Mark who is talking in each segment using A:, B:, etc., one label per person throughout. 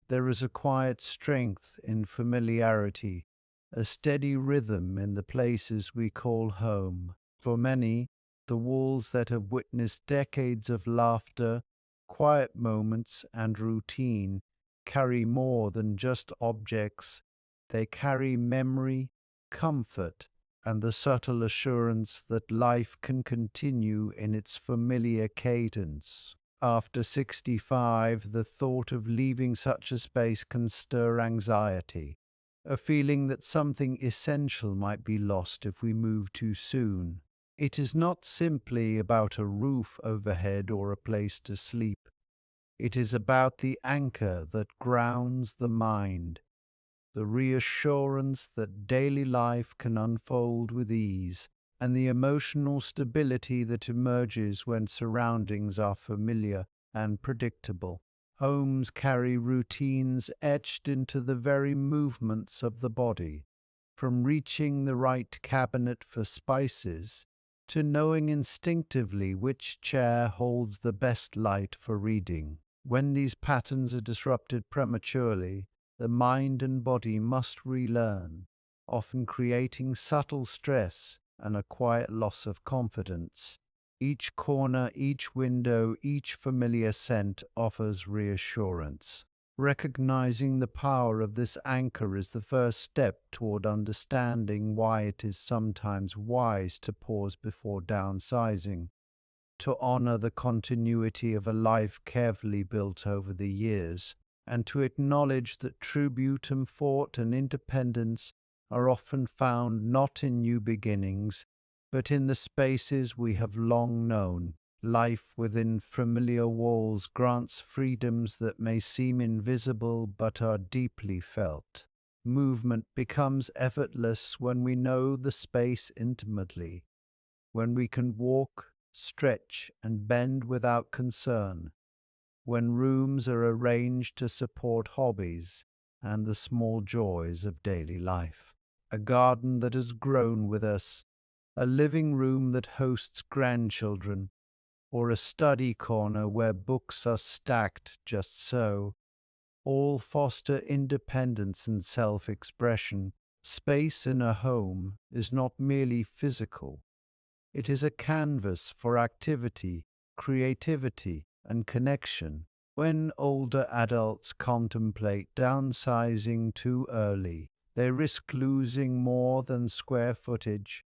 A: There is a quiet strength in familiarity, a steady rhythm in the places we call home. For many, the walls that have witnessed decades of laughter, quiet moments, and routine carry more than just objects. They carry memory, comfort, and the subtle assurance that life can continue in its familiar cadence. After 65, the thought of leaving such a space can stir anxiety, a feeling that something essential might be lost if we move too soon. It is not simply about a roof overhead or a place to sleep. It is about the anchor that grounds the mind, the reassurance that daily life can unfold with ease, and the emotional stability that emerges when surroundings are familiar and predictable. Homes carry routines etched into the very movements of the body, from reaching the right cabinet for spices to knowing instinctively which chair holds the best light for reading. When these patterns are disrupted prematurely, the mind and body must relearn, often creating subtle stress and a quiet loss of confidence. Each corner, each window, each familiar scent offers reassurance. Recognizing the power of this anchor is the first step toward understanding why it is sometimes wise to pause before downsizing, to honor the continuity of a life carefully built over the years, and to acknowledge that true beauty, comfort, and independence are often found not in new beginnings, but in the spaces we have long known. Life within familiar walls grants freedoms that may seem invisible but are deeply felt. Movement becomes effortless when we know the space intimately, when we can walk, stretch, and bend without concern, when rooms are arranged to support hobbies and the small joys of daily life. A garden that has grown with us, a living room that hosts grandchildren, or a study corner where books are stacked just so, all foster independence and self-expression. Space in a home is not merely physical. It is a canvas for activity, creativity, and connection. When older adults contemplate downsizing too early, they risk losing more than square footage.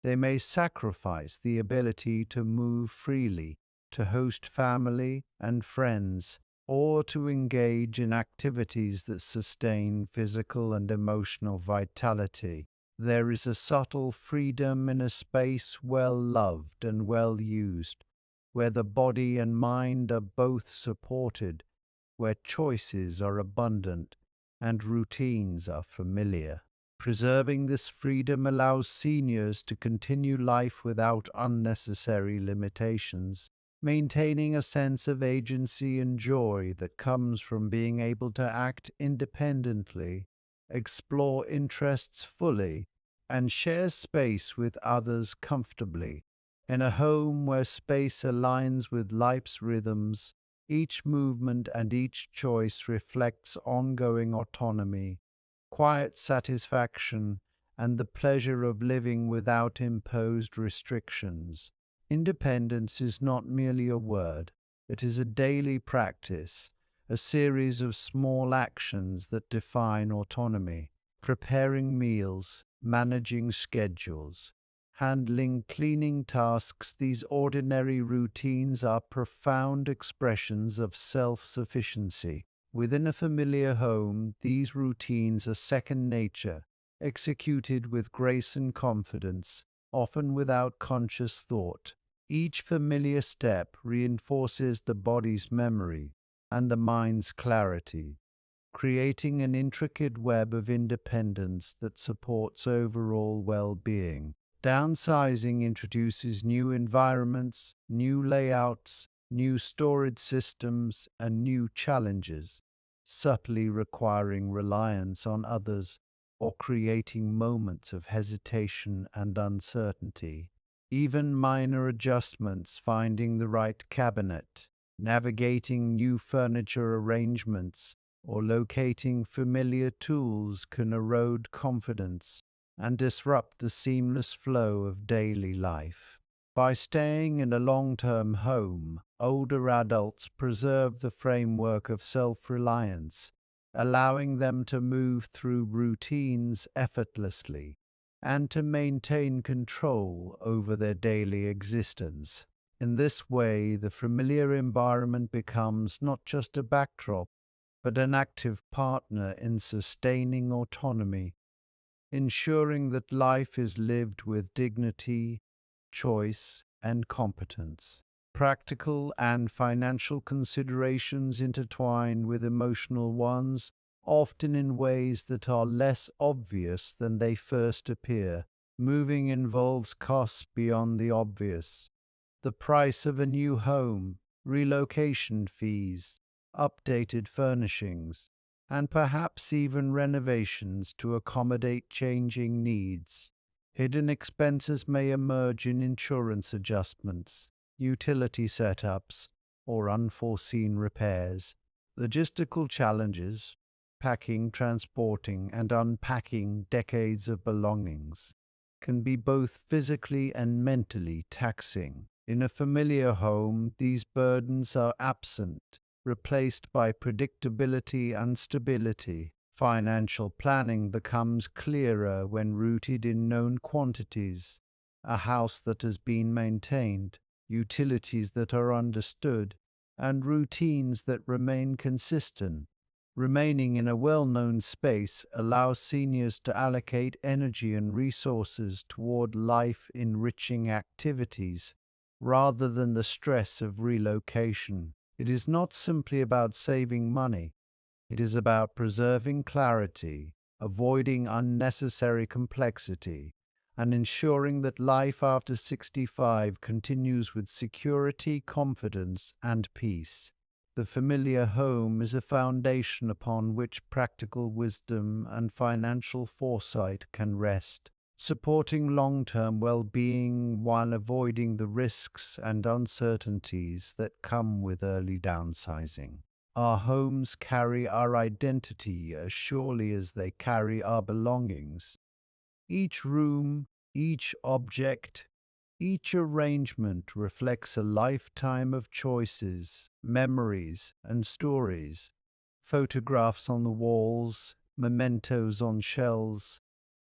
A: They may sacrifice the ability to move freely, to host family and friends, or to engage in activities that sustain physical and emotional vitality. There is a subtle freedom in a space well loved and well used, where the body and mind are both supported, where choices are abundant and routines are familiar. Preserving this freedom allows seniors to continue life without unnecessary limitations, maintaining a sense of agency and joy that comes from being able to act independently, explore interests fully, and share space with others comfortably. In a home where space aligns with life's rhythms, each movement and each choice reflects ongoing autonomy, quiet satisfaction, and the pleasure of living without imposed restrictions. Independence is not merely a word, it is a daily practice, a series of small actions that define autonomy. Preparing meals, managing schedules, handling cleaning tasks, these ordinary routines are profound expressions of self-sufficiency. Within a familiar home, these routines are second nature, executed with grace and confidence, often without conscious thought. Each familiar step reinforces the body's memory and the mind's clarity, creating an intricate web of independence that supports overall well-being. Downsizing introduces new environments, new layouts, new storage systems, and new challenges, subtly requiring reliance on others or creating moments of hesitation and uncertainty. Even minor adjustments, finding the right cabinet, navigating new furniture arrangements, or locating familiar tools can erode confidence and disrupt the seamless flow of daily life. By staying in a long-term home, older adults preserve the framework of self-reliance, allowing them to move through routines effortlessly and to maintain control over their daily existence. In this way, the familiar environment becomes not just a backdrop, but an active partner in sustaining autonomy, ensuring that life is lived with dignity, choice, and competence. Practical and financial considerations intertwine with emotional ones, often in ways that are less obvious than they first appear. Moving involves costs beyond the obvious: the price of a new home, relocation fees, updated furnishings, and perhaps even renovations to accommodate changing needs. Hidden expenses may emerge in insurance adjustments, utility setups, or unforeseen repairs. Logistical challenges: packing, transporting, and unpacking decades of belongings, can be both physically and mentally taxing. In a familiar home, these burdens are absent, replaced by predictability and stability. Financial planning becomes clearer when rooted in known quantities: a house that has been maintained, utilities that are understood, and routines that remain consistent. Remaining in a well-known space allows seniors to allocate energy and resources toward life-enriching activities rather than the stress of relocation. It is not simply about saving money. It is about preserving clarity, avoiding unnecessary complexity, and ensuring that life after 65 continues with security, confidence, and peace. The familiar home is a foundation upon which practical wisdom and financial foresight can rest, supporting long-term well-being while avoiding the risks and uncertainties that come with early downsizing. Our homes carry our identity as surely as they carry our belongings. Each room, each object, each arrangement reflects a lifetime of choices, memories, and stories. Photographs on the walls, mementos on shelves,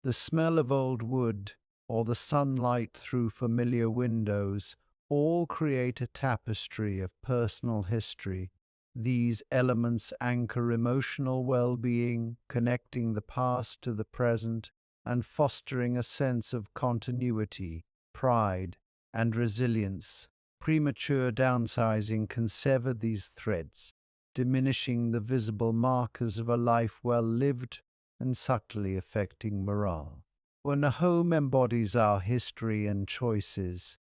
A: the smell of old wood, or the sunlight through familiar windows all create a tapestry of personal history. These elements anchor emotional well-being, connecting the past to the present and fostering a sense of continuity, pride, and resilience. Premature downsizing can sever these threads, diminishing the visible markers of a life well lived and subtly affecting morale. When a home embodies our history and choices,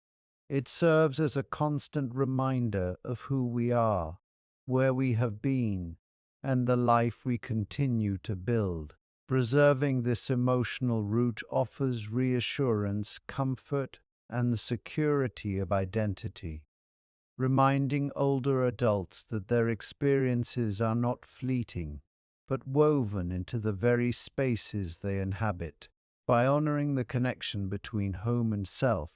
A: it serves as a constant reminder of who we are, where we have been, and the life we continue to build. Preserving this emotional root offers reassurance, comfort, and the security of identity, reminding older adults that their experiences are not fleeting, but woven into the very spaces they inhabit. By honoring the connection between home and self,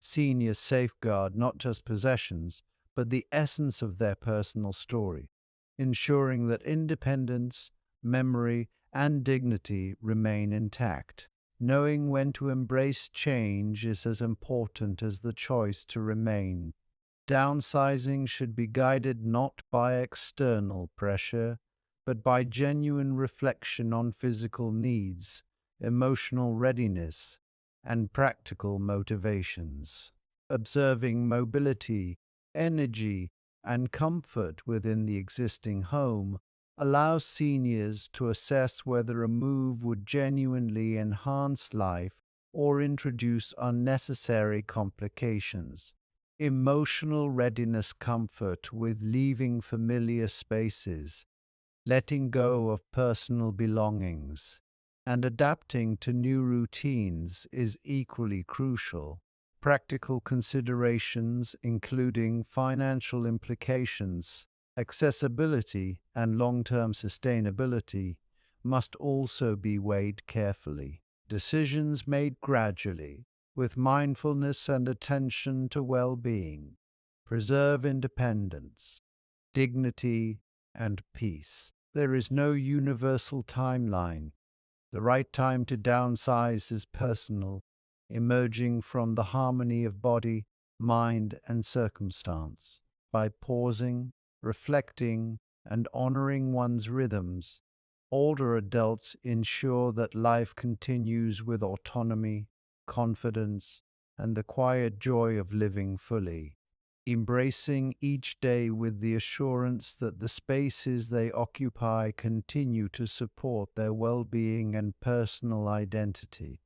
A: seniors safeguard not just possessions, but the essence of their personal story, ensuring that independence, memory, and dignity remain intact. Knowing when to embrace change is as important as the choice to remain. Downsizing should be guided not by external pressure, but by genuine reflection on physical needs, emotional readiness, and practical motivations. Observing mobility, energy, and comfort within the existing home allows seniors to assess whether a move would genuinely enhance life or introduce unnecessary complications. Emotional readiness comfort with leaving familiar spaces, letting go of personal belongings, and adapting to new routines is equally crucial. Practical considerations, including financial implications, Accessibility and long-term sustainability must also be weighed carefully. Decisions made gradually, with mindfulness and attention to well-being, preserve independence, dignity, and peace. There is no universal timeline. The right time to downsize is personal, emerging from the harmony of body, mind, and circumstance. By pausing, reflecting, and honoring one's rhythms, older adults ensure that life continues with autonomy, confidence, and the quiet joy of living fully, embracing each day with the assurance that the spaces they occupy continue to support their well-being and personal identity.